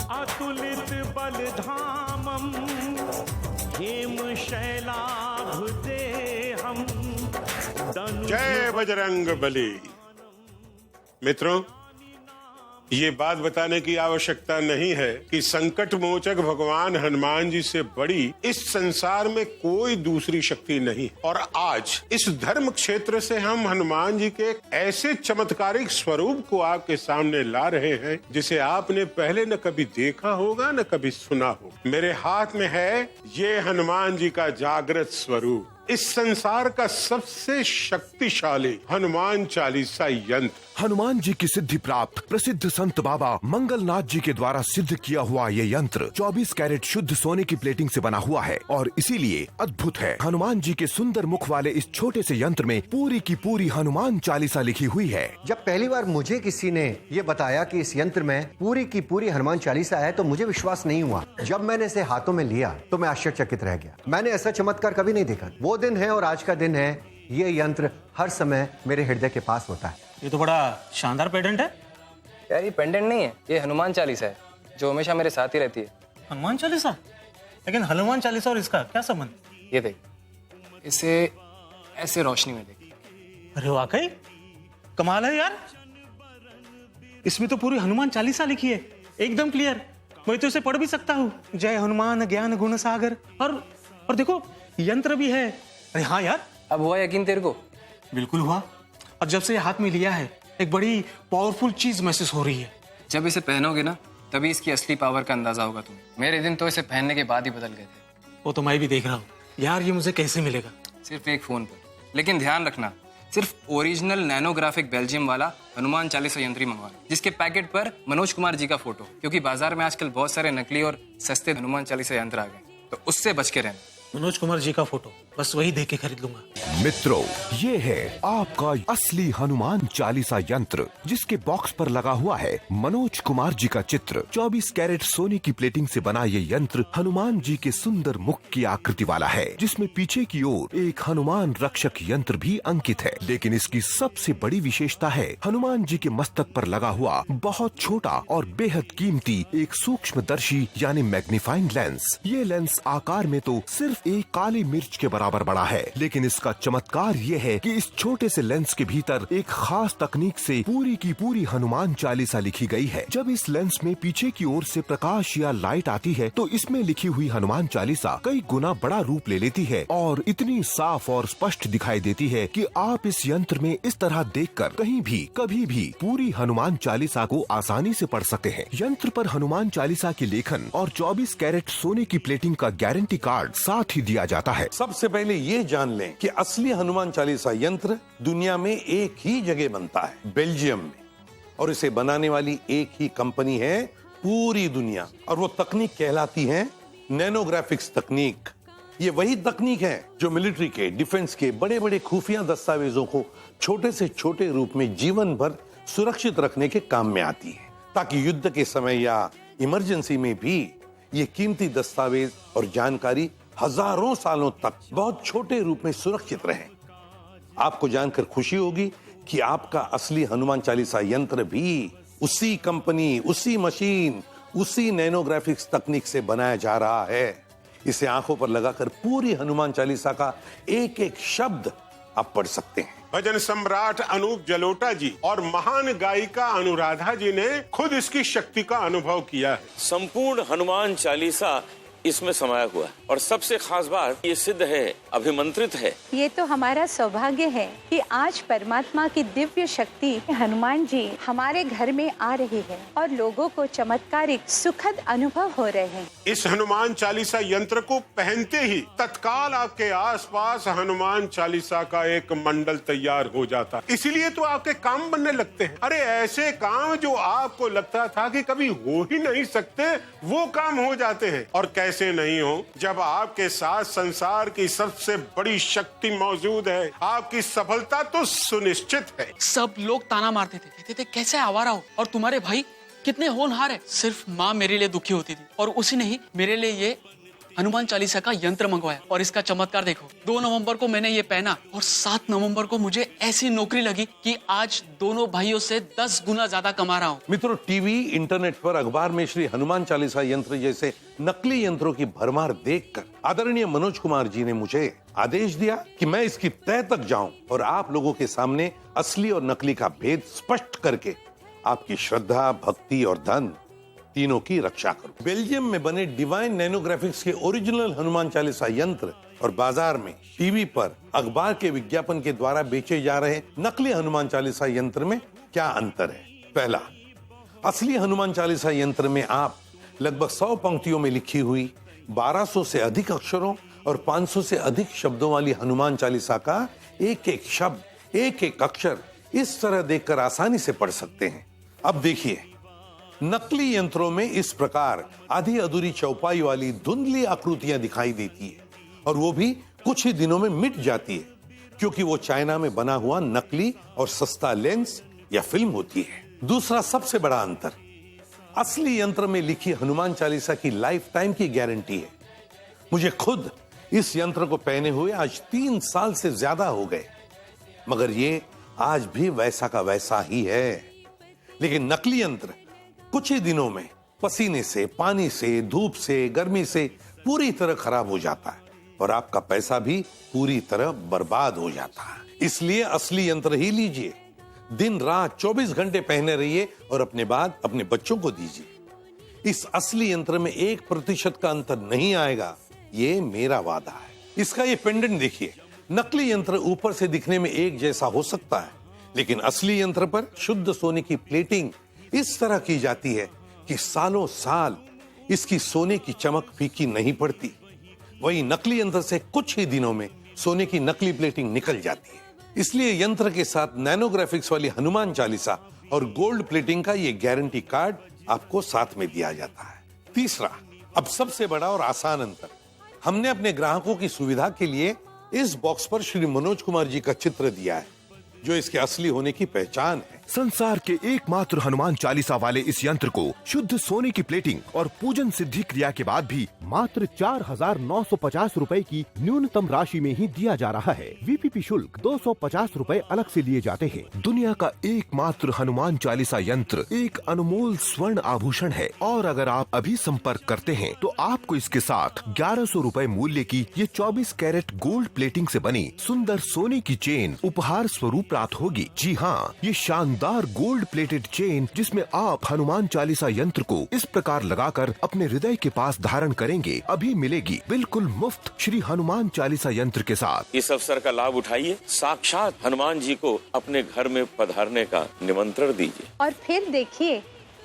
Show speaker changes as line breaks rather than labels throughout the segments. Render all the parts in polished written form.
अतुलित बलधामम हेम शैलाभुदेहम।
जय बजरंग बली। मित्रों, ये बात बताने की आवश्यकता नहीं है कि संकट मोचक भगवान हनुमान जी से बड़ी इस संसार में कोई दूसरी शक्ति नहीं। और आज इस धर्म क्षेत्र से हम हनुमान जी के एक ऐसे चमत्कारिक स्वरूप को आपके सामने ला रहे हैं जिसे आपने पहले न कभी देखा होगा न कभी सुना होगा। मेरे हाथ में है ये हनुमान जी का जागृत स्वरूप, इस संसार का सबसे शक्तिशाली हनुमान चालीसा यंत्र।
हनुमान जी की सिद्धि प्राप्त प्रसिद्ध संत बाबा मंगलनाथ जी के द्वारा सिद्ध किया हुआ ये यंत्र 24 कैरेट शुद्ध सोने की प्लेटिंग से बना हुआ है और इसीलिए अद्भुत है। हनुमान जी के सुंदर मुख वाले इस छोटे से यंत्र में पूरी की पूरी हनुमान चालीसा लिखी हुई है।
जब पहली बार मुझे किसी ने ये बताया कि इस यंत्र में पूरी की पूरी हनुमान चालीसा है तो मुझे विश्वास नहीं हुआ। जब मैंने इसे हाथों में लिया तो मैं आश्चर्यचकित रह गया। मैंने ऐसा चमत्कार कभी नहीं देखा। वो दिन है और आज का दिन है, ये यंत्र हर समय मेरे हृदय के पास होता है।
ये तो बड़ा शानदार पेटेंट है
यार। ये पेंडेंट नहीं है, ये हनुमान चालीसा है जो हमेशा मेरे साथ ही रहती है।
हनुमान चालीसा? लेकिन हनुमान चालीसा और इसका क्या संबंध?
ये देख, इसे ऐसे रोशनी में देख।
अरे वाकई कमाल है यार, इसमें तो पूरी हनुमान चालीसा लिखी है, एकदम क्लियर। मैं तो इसे पढ़ भी सकता हूँ। जय हनुमान ज्ञान गुण सागर। और देखो यंत्र भी है। अरे हाँ यार,
अब हुआ यकीन तेरे को?
बिल्कुल हुआ। और जब से ये हाथ में लिया है एक बड़ी पावरफुल चीज महसूस हो रही है।
जब इसे पहनोगे ना तभी इसकी असली पावर का अंदाजा होगा तुम्हें। मेरे दिन तो इसे पहनने के बाद ही बदल गए थे।
वो तो मैं भी देख रहा हूँ यार। ये मुझे कैसे मिलेगा?
सिर्फ एक फोन पर। लेकिन ध्यान रखना, सिर्फ ओरिजिनल नैनोग्राफिक बेल्जियम वाला हनुमान चालीसा यंत्र ही मंगवाना, जिसके पैकेट पर मनोज कुमार जी का फोटो। क्योंकि बाजार में आजकल बहुत सारे नकली और सस्ते हनुमान चालीसा यंत्र आ गए, तो उससे बच के रहना।
मनोज कुमार जी का फोटो बस वही देख के खरीद लूंगा।
मित्रों, ये है आपका असली हनुमान चालीसा यंत्र जिसके बॉक्स पर लगा हुआ है मनोज कुमार जी का चित्र। 24 कैरेट सोने की प्लेटिंग से बना ये यंत्र हनुमान जी के सुंदर मुख की आकृति वाला है, जिसमें पीछे की ओर एक हनुमान रक्षक यंत्र भी अंकित है। लेकिन इसकी सबसे बड़ी विशेषता है हनुमान जी के मस्तक पर लगा हुआ बहुत छोटा और बेहद कीमती एक सूक्ष्मदर्शी यानी मैग्नीफाइंग लेंस। ये लेंस आकार में तो सिर्फ एक काली मिर्च के बराबर बड़ा है, लेकिन इसका चमत्कार ये है कि इस छोटे से लेंस के भीतर एक खास तकनीक से पूरी की पूरी हनुमान चालीसा लिखी गई है। जब इस लेंस में पीछे की ओर से प्रकाश या लाइट आती है तो इसमें लिखी हुई हनुमान चालीसा कई गुना बड़ा रूप ले लेती है और इतनी साफ और स्पष्ट दिखाई देती है कि आप इस यंत्र में इस तरह देखकर कहीं भी कभी भी पूरी हनुमान चालीसा को आसानी से पढ़ सकते हैं। यंत्र पर हनुमान चालीसा की लेखन और 24 कैरेट सोने की प्लेटिंग का गारंटी कार्ड साथ ही दिया जाता है।
सबसे पहले ये जान लें कि असली हनुमान चालीसा यंत्र दुनिया में एक ही जगह बनता है, बेल्जियम में, और इसे बनाने वाली एक ही कंपनी है पूरी दुनिया, और वो तकनीक कहलाती है नैनोग्राफिक्स तकनीक। ये वही तकनीक है जो मिलिट्री के, डिफेंस के बड़े बड़े खुफिया दस्तावेजों को छोटे से छोटे रूप में जीवन भर सुरक्षित रखने के काम में आती है, ताकि युद्ध के समय या इमरजेंसी में भी ये कीमती दस्तावेज और जानकारी हजारों सालों तक बहुत छोटे रूप में सुरक्षित रहे। आपको जानकर खुशी होगी कि आपका असली हनुमान चालीसा यंत्र भी उसी कंपनी, उसी मशीन, उसी नैनोग्राफिक्स तकनीक से बनाया जा रहा है। इसे आंखों पर लगाकर पूरी हनुमान चालीसा का एक एक शब्द आप पढ़ सकते हैं।
भजन सम्राट अनूप जलोटा जी और महान गायिका अनुराधा जी ने खुद इसकी शक्ति का अनुभव किया है।
संपूर्ण हनुमान चालीसा इसमें समाया हुआ है और सबसे खास बात ये सिद्ध है, अभिमंत्रित है।
ये तो हमारा सौभाग्य है कि आज परमात्मा की दिव्य शक्ति हनुमान जी हमारे घर में आ रही है और लोगों को चमत्कारिक सुखद अनुभव हो रहे हैं।
इस हनुमान चालीसा यंत्र को पहनते ही तत्काल आपके आसपास हनुमान चालीसा का एक मंडल तैयार हो जाता, इसीलिए तो आपके काम बनने लगते हैं। अरे ऐसे काम जो आपको लगता था कि कभी हो ही नहीं सकते, वो काम हो जाते हैं। और कैसे नहीं हो जब आपके साथ संसार की सबसे बड़ी शक्ति मौजूद है। आपकी सफलता तो सुनिश्चित है।
सब लोग ताना मारते थे, कहते थे कैसे आवारा हो, और तुम्हारे भाई कितने होनहार है। सिर्फ माँ मेरे लिए दुखी होती थी और उसी ने ही मेरे लिए ये हनुमान चालीसा का यंत्र मंगवाया और इसका चमत्कार देखो। 2 नवंबर को मैंने ये पहना और 7 नवंबर को मुझे ऐसी नौकरी लगी कि आज दोनों भाइयों से 10 गुना ज्यादा कमा रहा हूँ।
मित्रों, टीवी, इंटरनेट पर, अखबार में श्री हनुमान चालीसा यंत्र जैसे नकली यंत्रों की भरमार देखकर आदरणीय मनोज कुमार जी ने मुझे आदेश दिया कि मैं इसकी तह तक जाऊं और आप लोगों के सामने असली और नकली का भेद स्पष्ट करके आपकी श्रद्धा, भक्ति और धन तीनों की रक्षा करूं। बेल्जियम में बने डिवाइन नैनोग्राफिक्स के ओरिजिनल हनुमान चालीसा यंत्र और बाजार में, टीवी पर, अखबार के विज्ञापन के द्वारा बेचे जा रहे नकली हनुमान चालीसा यंत्र में क्या अंतर है? पहला, असली हनुमान चालीसा यंत्र में आप लगभग 100 पंक्तियों में लिखी हुई 1200 से अधिक अक्षरों और 500 से अधिक शब्दों वाली हनुमान चालीसा का एक एक शब्द, एक एक अक्षर इस तरह देखकर आसानी से पढ़ सकते हैं। अब देखिए, नकली यंत्रों में इस प्रकार आधी अधूरी चौपाई वाली धुंधली आकृतियां दिखाई देती है और वो भी कुछ ही दिनों में मिट जाती है, क्योंकि वो चाइना में बना हुआ नकली और सस्ता लेंस या फिल्म होती है। दूसरा सबसे बड़ा अंतर, असली यंत्र में लिखी हनुमान चालीसा की लाइफ टाइम की गारंटी है। मुझे खुद इस यंत्र को पहने हुए आज 3 साल से ज्यादा हो गए, मगर ये आज भी वैसा का वैसा ही है। लेकिन नकली यंत्र कुछ ही दिनों में पसीने से, पानी से, धूप से, गर्मी से पूरी तरह खराब हो जाता है और आपका पैसा भी पूरी तरह बर्बाद हो जाता है। इसलिए असली यंत्र ही लीजिए, दिन रात 24 घंटे पहने रहिए और अपने बाद अपने बच्चों को दीजिए। इस असली यंत्र में 1% का अंतर नहीं आएगा, ये मेरा वादा है। इसका ये पेंडेंट देखिए, नकली यंत्र ऊपर से दिखने में एक जैसा हो सकता है, लेकिन असली यंत्र पर शुद्ध सोने की प्लेटिंग इस तरह की जाती है कि सालों साल इसकी सोने की चमक फीकी नहीं पड़ती। वही नकली यंत्र से कुछ ही दिनों में सोने की नकली प्लेटिंग निकल जाती है। इसलिए यंत्र के साथ नैनोग्राफिक्स वाली हनुमान चालीसा और गोल्ड प्लेटिंग का ये गारंटी कार्ड आपको साथ में दिया जाता है। तीसरा, अब सबसे बड़ा और आसान अंतर, हमने अपने ग्राहकों की सुविधा के लिए इस बॉक्स पर श्री मनोज कुमार जी का चित्र दिया है, जो इसके असली होने की पहचान है।
संसार के एकमात्र हनुमान चालीसा वाले इस यंत्र को शुद्ध सोने की प्लेटिंग और पूजन सिद्धि क्रिया के बाद भी मात्र 4,950 रुपए की न्यूनतम राशि में ही दिया जा रहा है। वीपीपी शुल्क 250 रुपए अलग से लिए जाते हैं। दुनिया का एकमात्र हनुमान चालीसा यंत्र एक अनमोल स्वर्ण आभूषण है और अगर आप अभी संपर्क करते हैं तो आपको इसके साथ 1100 रुपए मूल्य की ये 24 कैरेट गोल्ड प्लेटिंग से बनी सुंदर सोने की चेन उपहार स्वरूप प्राप्त होगी। जी हाँ, ये शानदार गोल्ड प्लेटेड चेन जिसमें आप हनुमान चालीसा यंत्र को इस प्रकार लगाकर अपने हृदय के पास धारण करेंगे, अभी मिलेगी बिल्कुल मुफ्त श्री हनुमान चालीसा यंत्र के साथ।
इस अवसर का लाभ उठाइए, साक्षात हनुमान जी को अपने घर में पधारने का निमंत्रण दीजिए
और फिर देखिए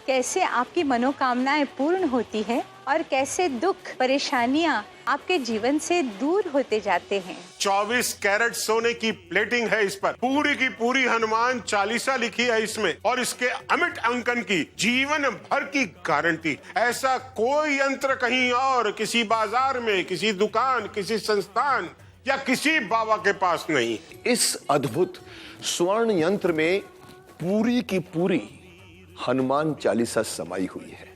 कैसे आपकी मनोकामनाएं पूर्ण होती है और कैसे दुख, परेशानियां आपके जीवन से दूर होते जाते हैं।
24 कैरेट सोने की प्लेटिंग है इस पर, पूरी की पूरी हनुमान चालीसा लिखी है इसमें और इसके अमिट अंकन की जीवन भर की गारंटी। ऐसा कोई यंत्र कहीं और, किसी बाजार में, किसी दुकान, किसी संस्थान या किसी बाबा के पास नहीं।
इस अद्भुत स्वर्ण यंत्र में पूरी की पूरी हनुमान चालीसा समाई हुई है,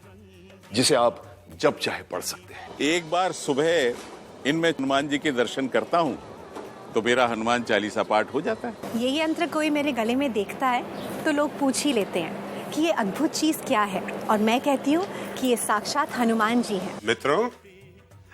जिसे आप जब चाहे पढ़ सकते हैं।
एक बार सुबह इनमें हनुमान जी के दर्शन करता हूँ तो मेरा हनुमान चालीसा पाठ हो जाता है।
ये यंत्र कोई मेरे गले में देखता है तो लोग पूछ ही लेते हैं कि ये अद्भुत चीज क्या है, और मैं कहती हूँ कि ये साक्षात हनुमान जी हैं।
मित्रों,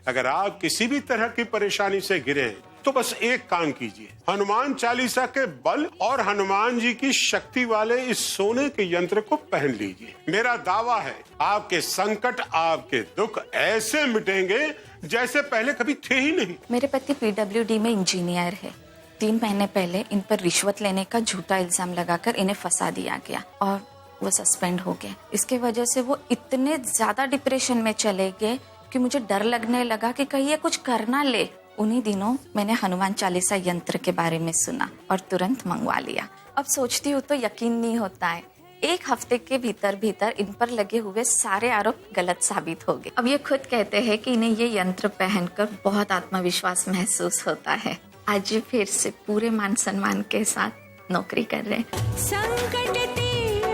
अगर आप किसी भी तरह की परेशानी से घिरे हैं तो बस एक काम कीजिए, हनुमान चालीसा के बल और हनुमान जी की शक्ति वाले इस सोने के यंत्र को पहन लीजिए। मेरा दावा है आपके संकट, आपके दुख ऐसे मिटेंगे जैसे पहले कभी थे ही नहीं।
मेरे पति PWD में इंजीनियर है। 3 महीने पहले इन पर रिश्वत लेने का झूठा इल्जाम लगाकर इन्हें फंसा दिया गया और वो सस्पेंड हो गए। इसके वजह से वो इतने ज्यादा डिप्रेशन में चले गए कि मुझे डर लगने लगा कि कहीं ये कुछ कर ना ले। उन्हीं दिनों मैंने हनुमान चालीसा यंत्र के बारे में सुना और तुरंत मंगवा लिया। अब सोचती हूँ तो यकीन नहीं होता है, 1 हफ्ते के भीतर भीतर इन पर लगे हुए सारे आरोप गलत साबित हो गए। अब ये खुद कहते हैं कि इन्हें ये यंत्र पहनकर बहुत आत्मविश्वास महसूस होता है। आज ये फिर से पूरे मान सम्मान के साथ नौकरी कर रहे हैं।
संकट ते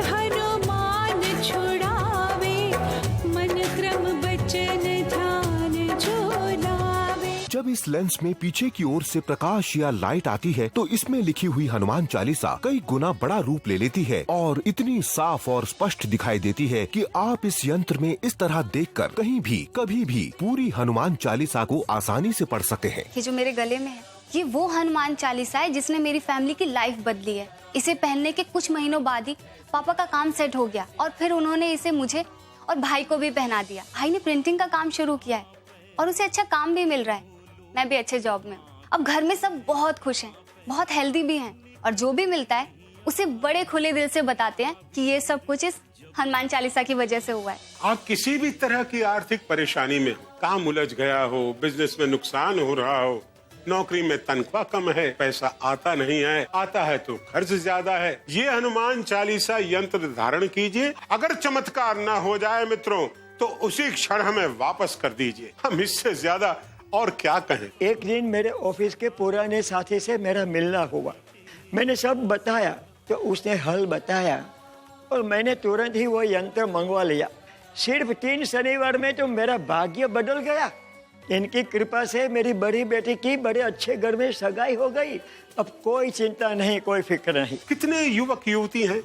हनुमान छुड़ावे, मन क्रम बचन ध्यान जो
जब इस लेंस में पीछे की ओर से प्रकाश या लाइट आती है तो इसमें लिखी हुई हनुमान चालीसा कई गुना बड़ा रूप ले लेती है और इतनी साफ और स्पष्ट दिखाई देती है कि आप इस यंत्र में इस तरह देखकर कहीं भी कभी भी पूरी हनुमान चालीसा को आसानी से पढ़ सकते हैं।
ये जो मेरे गले में है, ये वो हनुमान चालीसा है जिसने मेरी फैमिली की लाइफ बदली है। इसे पहनने के कुछ महीनों बाद ही पापा का काम सेट हो गया और फिर उन्होंने इसे मुझे और भाई को भी पहना दिया। भाई ने प्रिंटिंग का काम शुरू किया है और उसे अच्छा काम भी मिल रहा है। मैं भी अच्छे जॉब में हूँ। अब घर में सब बहुत खुश हैं, बहुत हेल्दी भी हैं और जो भी मिलता है उसे बड़े खुले दिल से बताते हैं कि ये सब कुछ इस हनुमान चालीसा की वजह से हुआ है।
आप किसी भी तरह की आर्थिक परेशानी में हो, काम उलझ गया हो, बिजनेस में नुकसान हो रहा हो, नौकरी में तनख्वाह कम है, पैसा आता नहीं है, आता है तो खर्च ज्यादा है, ये हनुमान चालीसा यंत्र धारण कीजिए। अगर चमत्कार ना हो जाए मित्रों तो उसी क्षण हमें वापस कर दीजिए। हम इससे ज्यादा और क्या कहें।
एक दिन मेरे ऑफिस के पुराने साथी से मेरा मिलना हुआ। मैंने सब बताया तो उसने हल बताया और मैंने तुरंत ही वो यंत्र मंगवा लिया। सिर्फ 3 शनिवार में तो मेरा भाग्य बदल गया। इनकी कृपा से मेरी बड़ी बेटी की बड़े अच्छे घर में सगाई हो गई। अब कोई चिंता नहीं, कोई फिक्र नहीं।
कितने युवक युवती हैं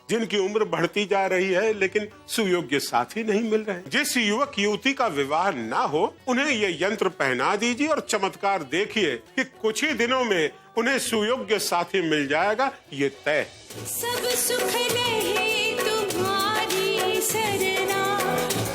जिनकी उम्र बढ़ती जा रही है लेकिन सुयोग्य साथी नहीं मिल रहे। जिस युवक युवती का विवाह ना हो उन्हें ये यंत्र पहना दीजिए और चमत्कार देखिए कि कुछ ही दिनों में उन्हें सुयोग्य साथी मिल जाएगा, ये तय।
सब सुख लहे तुम्हारी सरना,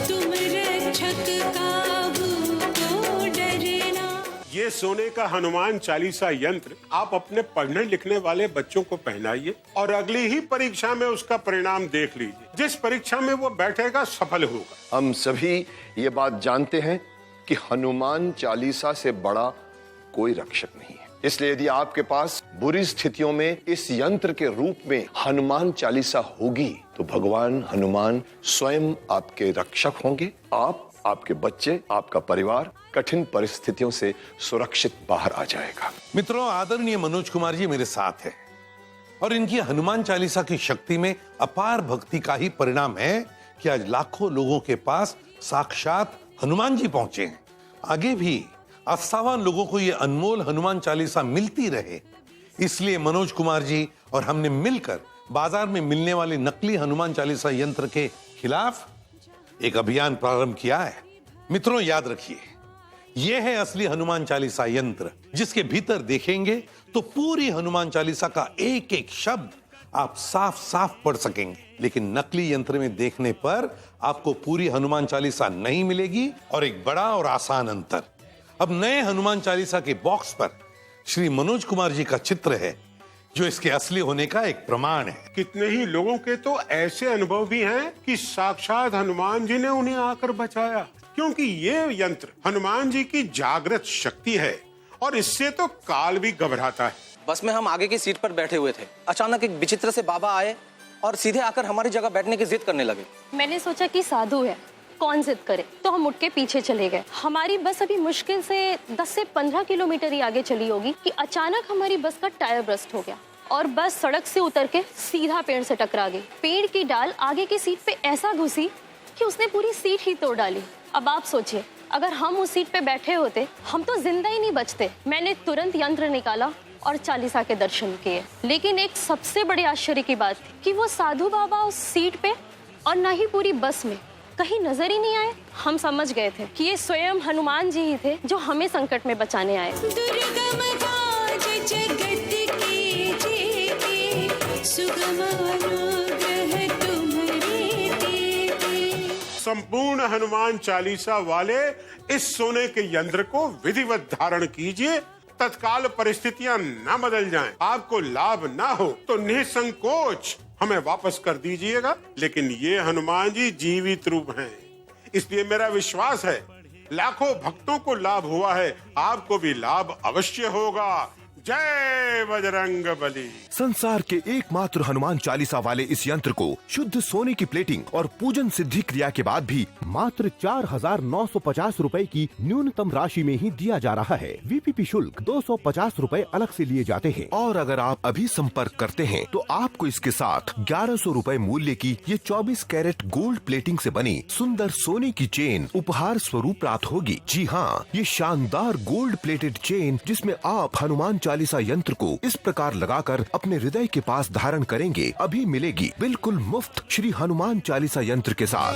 तुम रक्षक काहू को डरना।
ये सोने का हनुमान चालीसा यंत्र आप अपने पढ़ने लिखने वाले बच्चों को पहनाइए और अगली ही परीक्षा में उसका परिणाम देख लीजिए। जिस परीक्षा में वो बैठेगा सफल होगा।
हम सभी ये बात जानते हैं कि हनुमान चालीसा से बड़ा कोई रक्षक नहीं है। इसलिए यदि आपके पास बुरी स्थितियों में इस यंत्र के रूप में हनुमान चालीसा होगी तो भगवान हनुमान स्वयं आपके रक्षक होंगे। आप, आपके बच्चे, आपका परिवार कठिन परिस्थितियों से सुरक्षित बाहर आ जाएगा।
मित्रों, आदरणीय मनोज कुमार जी मेरे साथ हैं और इनकी हनुमान चालीसा की शक्ति में अपार भक्ति का ही परिणाम है कि आज लाखों लोगों के पास साक्षात हनुमान जी पहुंचे हैं। आगे भी आस्थावान लोगों को ये अनमोल हनुमान चालीसा मिलती रहे, इसलिए मनोज कुमार जी और हमने मिलकर बाजार में मिलने वाले नकली हनुमान चालीसा यंत्र के खिलाफ एक अभियान प्रारंभ किया है। मित्रों, याद रखिए, यह है असली हनुमान चालीसा यंत्र, जिसके भीतर देखेंगे तो पूरी हनुमान चालीसा का एक एक शब्द आप साफ साफ पढ़ सकेंगे। लेकिन नकली यंत्र में देखने पर आपको पूरी हनुमान चालीसा नहीं मिलेगी। और एक बड़ा और आसान अंतर, अब नए हनुमान चालीसा के बॉक्स पर श्री मनोज कुमार जी का चित्र है, जो इसके असली होने का एक प्रमाण है।
कितने ही लोगों के तो ऐसे अनुभव भी हैं कि साक्षात हनुमान जी ने उन्हें आकर बचाया, क्योंकि ये यंत्र हनुमान जी की जागृत शक्ति है और इससे तो काल भी घबराता है।
बस में हम आगे की सीट पर बैठे हुए थे, अचानक एक विचित्र से बाबा आए और सीधे आकर हमारी जगह बैठने की जिद करने लगे।
मैंने सोचा कि साधु है, कौन जिद करे, तो हम उठ के पीछे चले गए। हमारी बस अभी मुश्किल से 10 से 15 किलोमीटर ही आगे चली होगी कि अचानक हमारी बस का टायर ब्रस्ट हो गया और बस सड़क से उतर के सीधा पेड़ से टकरा गई। पेड़ की डाल आगे की सीट पे ऐसा घुसी कि उसने पूरी सीट ही तोड़ डाली। अब आप सोचिए, अगर हम उस सीट पे बैठे होते हम तो जिंदा ही नहीं बचते। मैंने तुरंत यंत्र निकाला और चालीसा के दर्शन किए। लेकिन एक सबसे बड़े आश्चर्य की बात थी कि वो साधु बाबा उस सीट पे और न ही पूरी बस में कहीं नजर ही नहीं आए। हम समझ गए थे कि ये स्वयं हनुमान जी ही थे जो हमें संकट में बचाने आए।
दुर्गम काज जगत के जेते, सुगम अनुग्रह तुम्हारे तेते।
संपूर्ण हनुमान चालीसा वाले इस सोने के यंत्र को विधिवत धारण कीजिए। तत्काल परिस्थितियां न बदल जाएं, आपको लाभ ना हो तो निसंकोच हमें वापस कर दीजिएगा। लेकिन ये हनुमान जी जीवित रूप हैं, इसलिए मेरा विश्वास है लाखों भक्तों को लाभ हुआ है, आपको भी लाभ अवश्य होगा। जय बजरंग बली।
संसार के एकमात्र हनुमान चालीसा वाले इस यंत्र को शुद्ध सोने की प्लेटिंग और पूजन सिद्धि क्रिया के बाद भी मात्र 4,950 रुपए की न्यूनतम राशि में ही दिया जा रहा है। VPP शुल्क 250 रुपए अलग से लिए जाते हैं और अगर आप अभी संपर्क करते हैं तो आपको इसके साथ 1100 रुपए मूल्य की ये 24 कैरेट गोल्ड प्लेटिंग से बनी सुंदर सोने की चेन उपहार स्वरूप प्राप्त होगी। जी हाँ, ये शानदार गोल्ड प्लेटेड चेन जिसमें आप हनुमान चालीसा यंत्र को इस प्रकार लगाकर अपने हृदय के पास धारण करेंगे, अभी मिलेगी बिल्कुल मुफ्त श्री हनुमान चालीसा यंत्र के साथ।